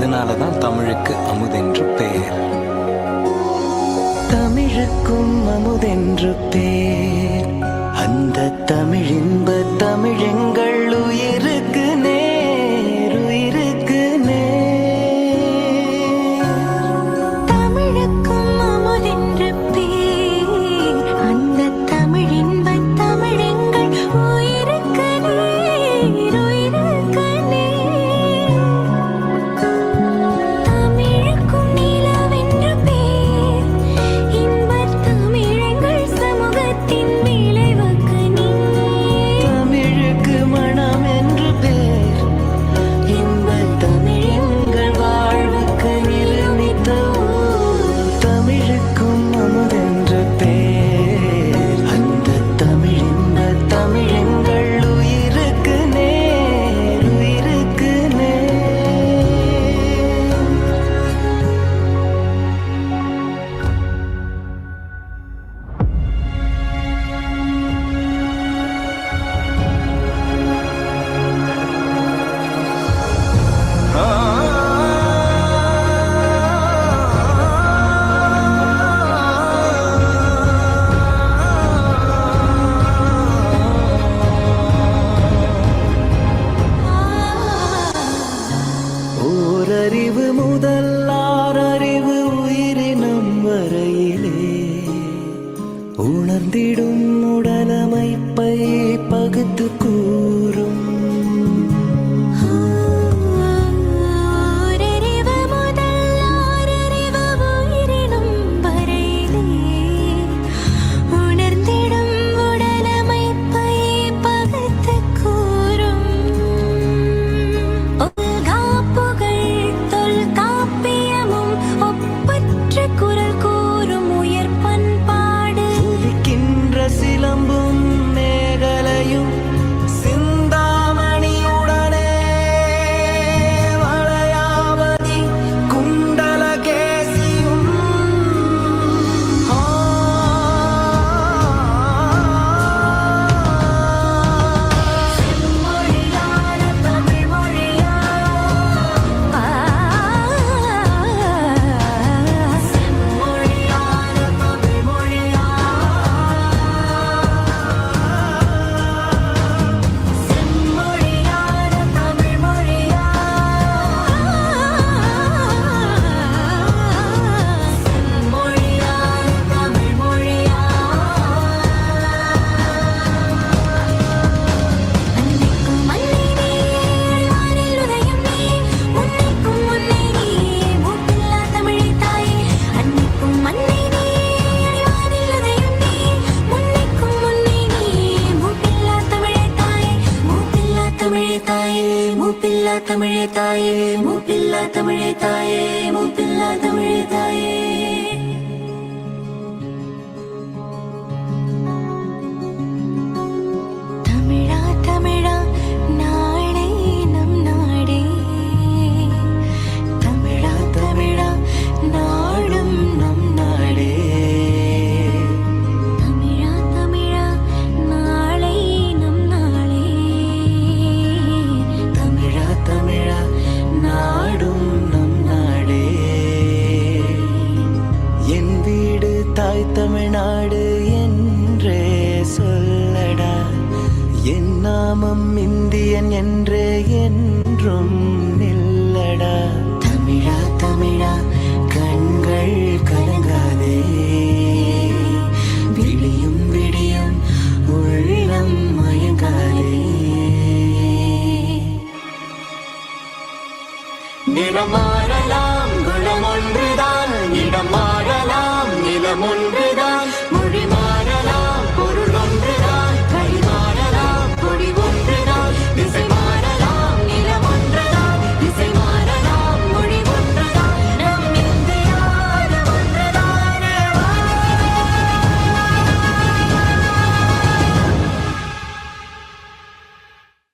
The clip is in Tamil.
அதனாலதான் தமிழுக்கு அமுதென்று பெயர். தமிழுக்கும் அமுதென்று பேர். அந்த தமிழின்ப தமிழெங்கள் உயிருக்கு நேர், உயிருக்கு நேர். தமிழுக்கும் அமுதென்று பேர். அந்த தமிழின்ப தமிழெங்கள் உயிருக்கு நேர், உயிருக்கு நேர். தமிழுக்கும் நிலவென்று பேர். இன்பத் தமிழெங்கள் சமூகத்தின் விளைவுக்கு நீர். தமிழுக்கு மனம் என்று பேர். இன்பத் தமிழெங்கள் வாழ்வுக்கு நிருமித்த ஊர். தமிழுக்கும் அமுதென்று பேர். அந்த தமிழின்ப தமிழெங்கள் உயிருக்கு நேர், உயிருக்கு நேர். ஓரறிவு முதல் ஆறறிவு உயிரினம் வரையிலே உணர்ந்திடும் உடலமைப்பை பகுத்து கூறும். ஓரறிவு முதல் ஆறறிவு உயிரினும் வரையிலே உணர்ந்திடும் உடலமைப்பை பகுத்துக் கூறும். தொல்காப்புகள் தொல்காப்பியமும் ஒப்பற்ற குரல் கூறும் உயர் பண்பாடு. ஒலிக்கின்ற சிலம்பும் மேகலையும் சிந்தாமணியுடனே வளையாபதி குண்டலகேசியும். செம்மொழியான தமிழ் மொழியா. செம்மொழியான தமிழ் மொழியா. செம்மொழியான தமிழ் மொழியா. செம்மொழியான தமிழ் மொழியா. அன்னைக்கும் மண்ணை நீ வானில் உதயம் நீ. உன்னைக்கும் முன்னை நீ மூப்பில்லா தமிழைத் தாயே. அன்னைக்கும் மண்ணை நீ வானில் உதயம் நீ. உன்னைக்கும் முன்னை நீ மூப்பில்லா தமிழைத் தாயே. மூப்பில்லா தமிழைத் தாயே. மூப்பில்லா தமிழைத் தாயே. மூப்பில்லா தமிழைத் தாயே. மூப்பில்லா தமிழைத் தாயே. தமிழா தமிழா நாடே நம் நாடே. தமிழா தமிழா நாடும் நம் நாடே. தமிழா தமிழா நாளை நம் நாளே. தமிழா தமிழா நாடும் நம் நாடே. என் வீடு தாய் தமிழ்நாடு என்றே சொல்லடா. என் நாமம் இந்தியன் என்றே என்றும் நில்லடா. தமிழா தமிழா கண்கள் கலங்காதே. விடியும் விடியும் உள்ளம் மயங்காதே. நிறமா